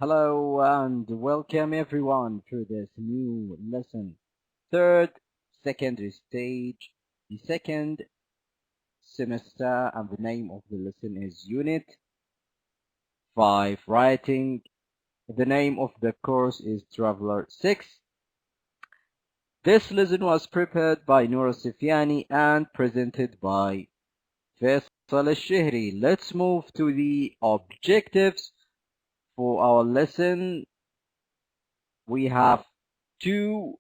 Hello and welcome everyone to this new lesson. Third secondary stage, the second semester, and the name of the lesson is Unit 5 Writing. The name of the course is Traveler 6. This lesson was prepared by Noura Sifyani and presented by Faisal al-Shihri. Let's move to the objectives for our lesson. We have two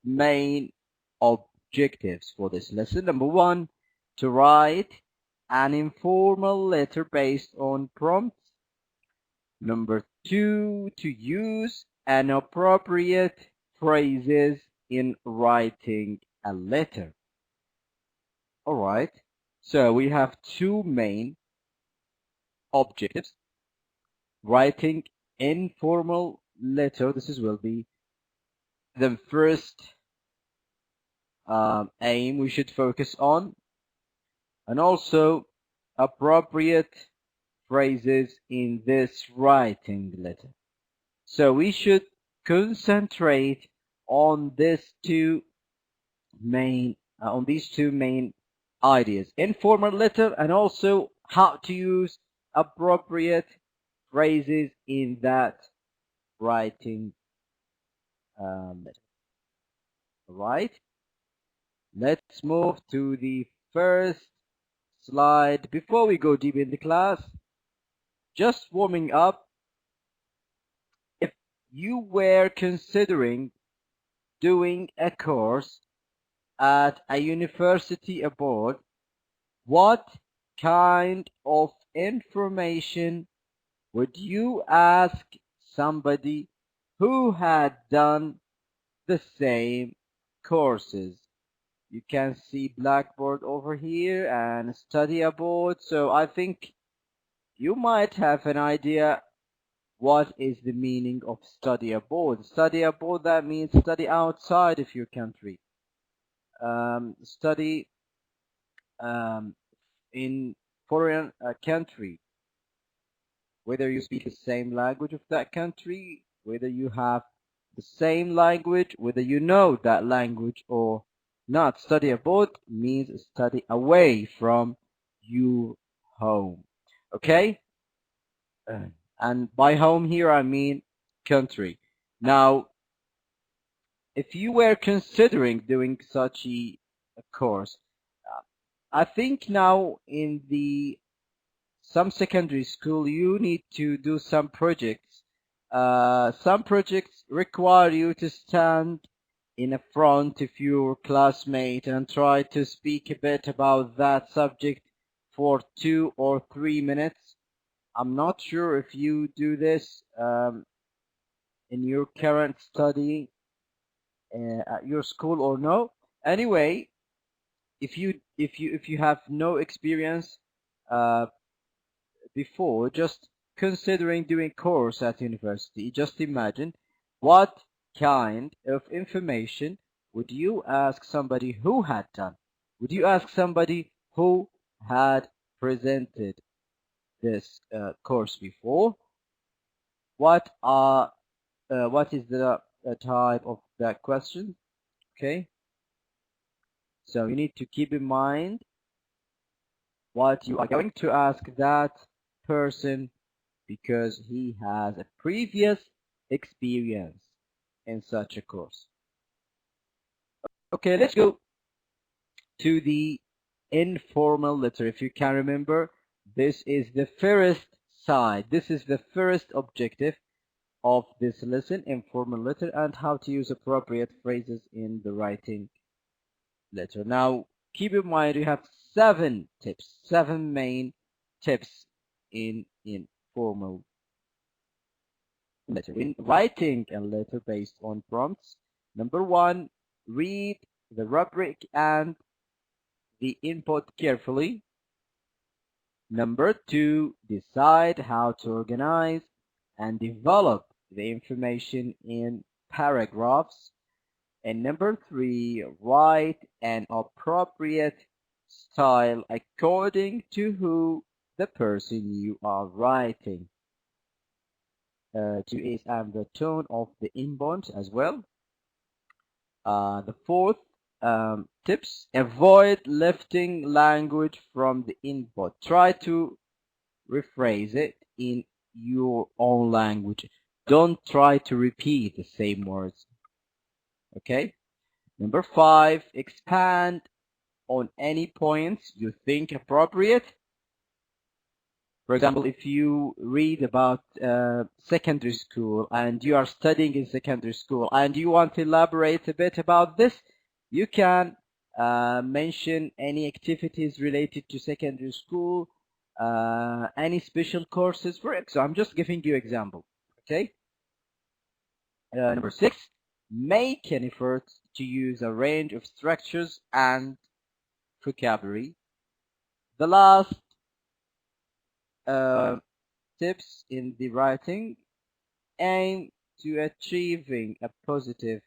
main objectives for this lesson. Number one, to write an informal letter based on prompts. Number two, to use an appropriate phrases in writing a letter. All right. So we have two main objectives. Writing informal letter. This will be the first aim we should focus on, and also appropriate phrases in this writing letter. So we should concentrate on these two main ideas: informal letter and also how to use appropriate phrases in that writing letter. All right. Let's move to the first slide. Before we go deep in the class, just warming up. If you were considering doing a course at a university abroad, what kind of information would you ask somebody who had done the same courses? You can see Blackboard over here and study abroad. So I think you might have an idea what is the meaning of study abroad. Study abroad, that means study outside of your country. Study in foreign country. Whether you speak the same language of that country, whether you have the same language, whether you know that language or not. Study abroad means study away from your home. Okay? And by home here I mean country. Now, if you were considering doing such a course, I think now in the some secondary school you need to do some projects. Some projects require you to stand in a front of your classmate and try to speak a bit about that subject for 2 or 3 minutes. I'm not sure if you do this in your current study at your school or no. Anyway, if you have no experience uh, before, just considering doing course at university, just imagine what kind of information would you ask somebody who had done? Would you ask somebody who had presented this course before? What is the type of that question? Okay, so you need to keep in mind what you are going to ask that person because he has a previous experience in such a course. Okay, let's go to the informal letter. If you can remember, this is the first side. This is the first objective of this lesson, informal letter, and how to use appropriate phrases in the writing letter. Now, keep in mind you have 7 tips, 7 main tips in informal letter. In writing a letter based on prompts, number 1, read the rubric and the input carefully. Number 2, decide how to organize and develop the information in paragraphs. And number 3, write an appropriate style according to who the person you are writing to is, and the tone of the inbound as well. The fourth tips: avoid lifting language from the input. Try to rephrase it in your own language. Don't try to repeat the same words. Okay. Number 5, expand on any points you think appropriate. For example, if you read about secondary school and you are studying in secondary school and you want to elaborate a bit about this, you can mention any activities related to secondary school, any special courses. For example, I'm just giving you example. Okay. Number 6, make an effort to use a range of structures and vocabulary. The last tips in the writing: aim to achieving a positive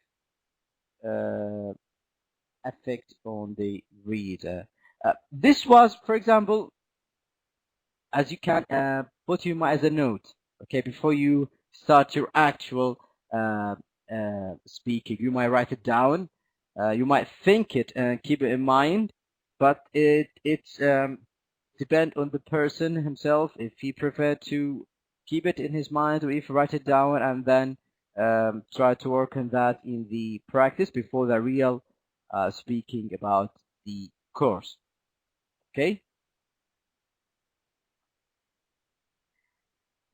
effect on the reader. This was, for example, as you can put in as a note, okay, before you start your actual speaking. You might write it down, you might think it and keep it in mind, but it's depend on the person himself if he prefer to keep it in his mind or if write it down and then try to work on that in the practice before the real speaking about the course. Okay.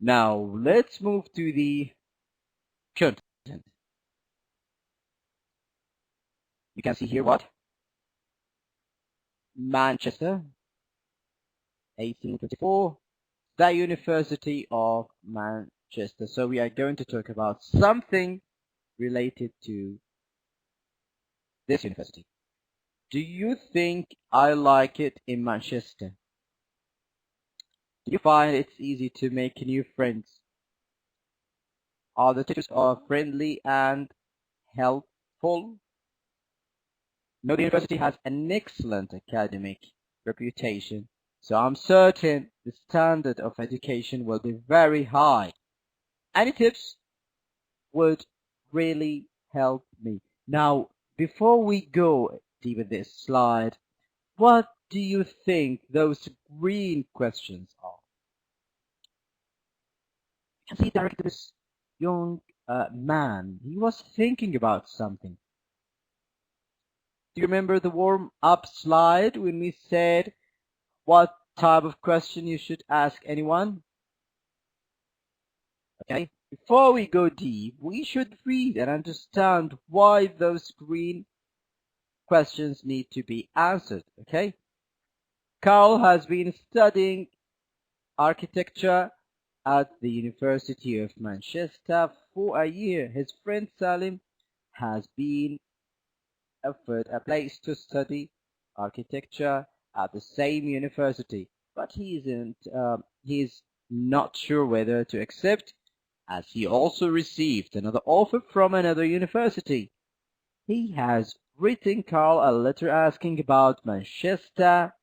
Now let's move to the content. You can see here what? Manchester, 1824, the University of Manchester. So we are going to talk about something related to this university. Do you think I like it in Manchester? Do you find it's easy to make new friends? Are the teachers friendly and helpful? No, the university has an excellent academic reputation, so I'm certain the standard of education will be very high. Any tips would really help me. Now, before we go deep with this slide, what do you think those green questions are? You can see directly this young man. He was thinking about something. Do you remember the warm-up slide when we said what type of question you should ask anyone? Okay. Before we go deep, we should read and understand why those green questions need to be answered. Okay. Carl has been studying architecture at the University of Manchester for a year. His friend Salim has been offered a place to study architecture at the same university, but he's not sure whether to accept, as he also received another offer from another university. He has written Carl a letter asking about Manchester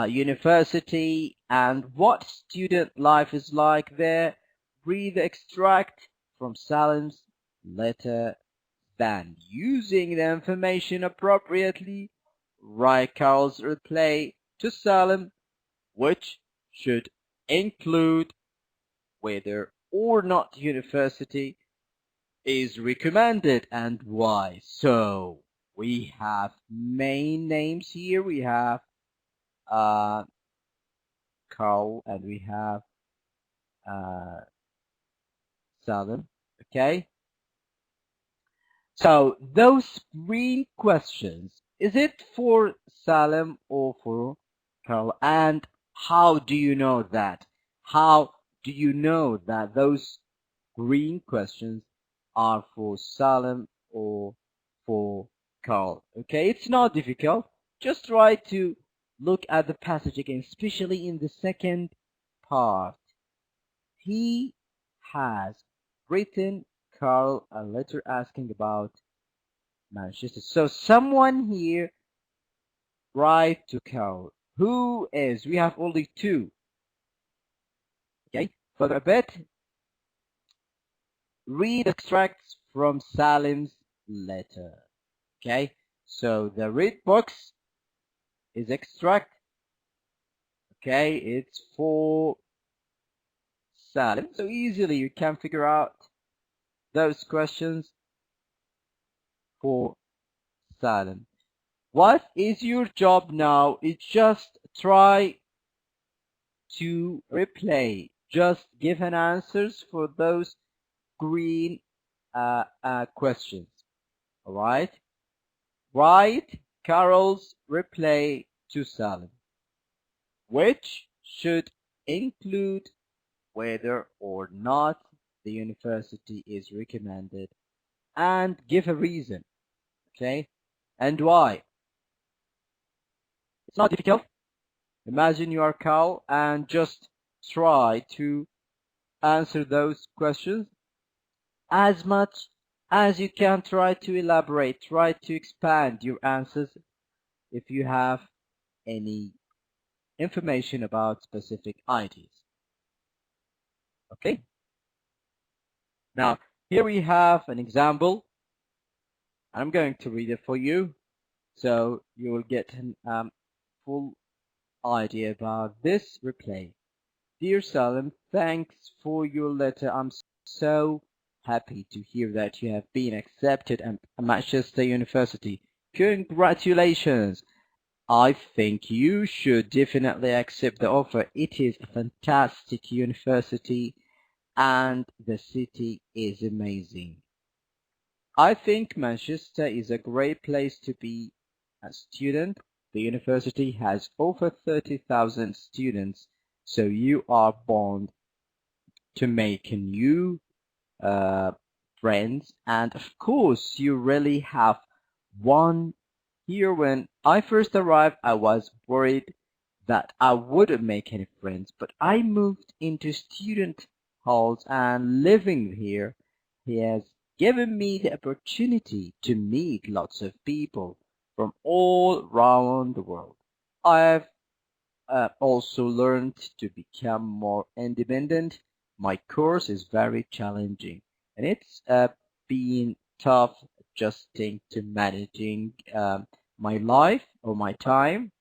University and what student life is like there. Read the extract from Salim's letter. Then, using the information appropriately, write Carl's reply to Salim, which should include whether or not university is recommended and why. So we have main names here. We have uh, Carl and we have Salim. Okay. So those green questions, is it for Salim or for Carl? And how do you know that? How do you know that those green questions are for Salim or for Carl? Okay, it's not difficult. Just try to look at the passage again, especially in the second part. He has written Carl a letter asking about Manchester. So someone here Right to Carol. Who is? We have only two. Okay. Further a bit. Read extracts from Salim's letter. Okay. So the red box is extract. Okay. It's for Salim. So easily you can figure out those questions for Salim. What is your job now? It's just try to replay. Just give an answers for those green questions. All right. Write Carol's reply to Salim, which should include whether or not the university is recommended, and give a reason. Okay, and why. It's not difficult. Imagine you are Carl and just try to answer those questions as much as you can. Try to elaborate, try to expand your answers if you have any information about specific ideas. Okay, now here we have an example. I'm going to read it for you so you will get a full idea about this replay. Dear Salim, thanks for your letter. I'm so happy to hear that you have been accepted at Manchester University. Congratulations! I think you should definitely accept the offer. It is a fantastic university and the city is amazing. I think Manchester is a great place to be a student. The university has over 30,000 students, so you are bound to make new friends, and of course you really have one here. When I first arrived, I was worried that I wouldn't make any friends, but I moved into student halls and living here, he has given me the opportunity to meet lots of people from all around the world. I've also learned to become more independent. My course is very challenging, and it's been tough adjusting to managing my life or my time.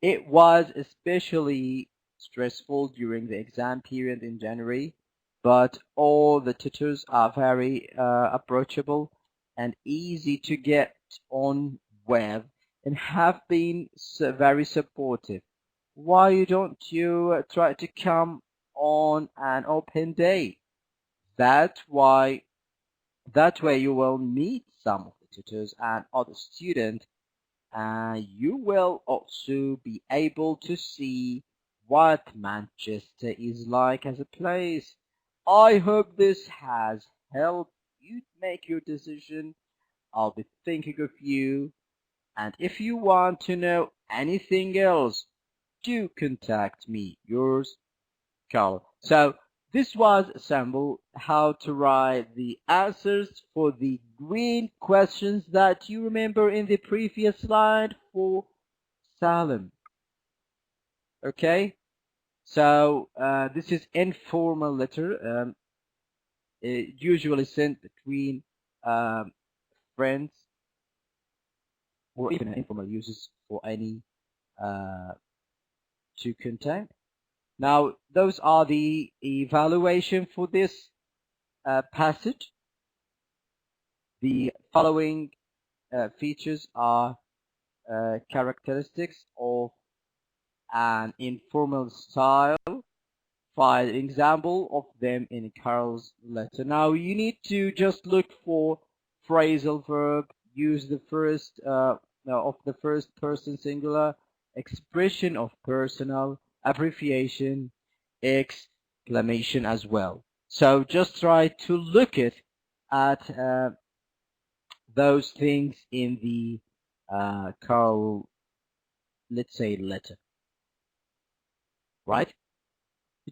It was especially stressful during the exam period in January, but all the tutors are very approachable and easy to get on with and have been very supportive. Why don't you try to come on an open day? That why that way you will meet some of the tutors and other students, and you will also be able to see what Manchester is like as a place. I hope this has helped you make your decision. I'll be thinking of you, and if you want to know anything else, do contact me. Yours, Carl. So this was a sample how to write the answers for the green questions that you remember in the previous slide for Salim. Okay, so this is informal letter, usually sent between um, friends or even informal uses for any uh, to contact. Now, those are the evaluation for this passage. The following features are characteristics of an informal style. Find an example of them in Carl's letter. Now, you need to just look for phrasal verb, use the first of the first person singular, expression of personal, abbreviation, exclamation as well. So just try to look at those things in the Carl, let's say, letter, right?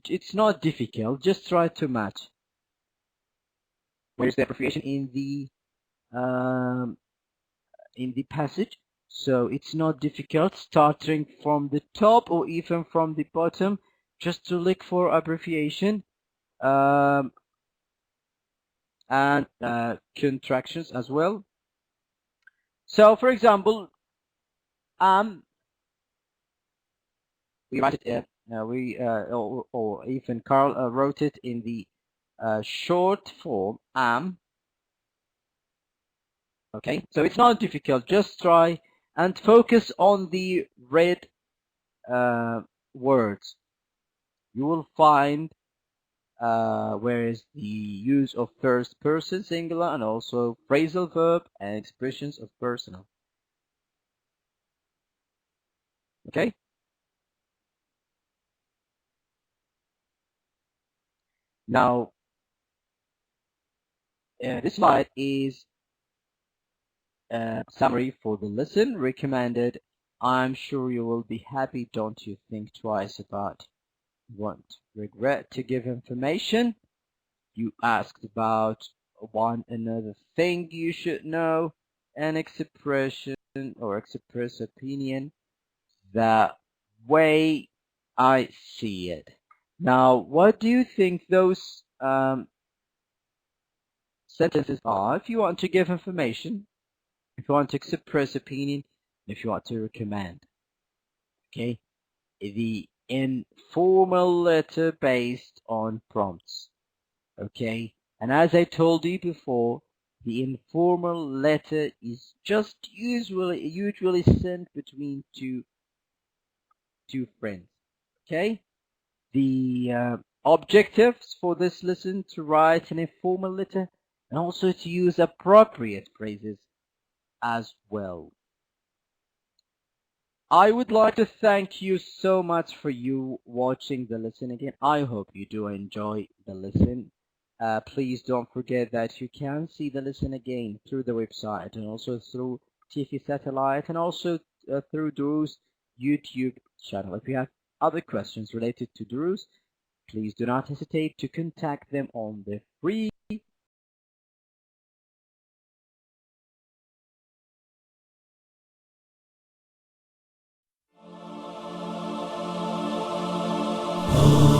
It's not difficult. Just try to match. Where's the abbreviation um, in the passage? So it's not difficult starting from the top or even from the bottom, just to look for abbreviation and contractions as well. So for example, we write it or even Carl wrote it in the short form am. Okay, so it's not difficult. Just try and focus on the red words. You will find where is the use of first person singular and also phrasal verb and expressions of personal. Okay. Now, this slide is a summary for the lesson recommended. I'm sure you will be happy, don't you think twice about won't regret to give information. You asked about one another thing you should know, an expression or express opinion, the way I see it. Now, what do you think those sentences are? If you want to give information, if you want to express opinion, if you want to recommend. Okay, the informal letter based on prompts. Okay, and as I told you before, the informal letter is just usually sent between two friends. Okay, the objectives for this lesson to write an informal letter and also to use appropriate phrases as well. I would like to thank you so much for you watching the lesson again. I hope you do enjoy the lesson. Please don't forget that you can see the lesson again through the website and also through TV satellite and also through Duru's YouTube channel. If you have other questions related to Duru's, please do not hesitate to contact them on the free Oh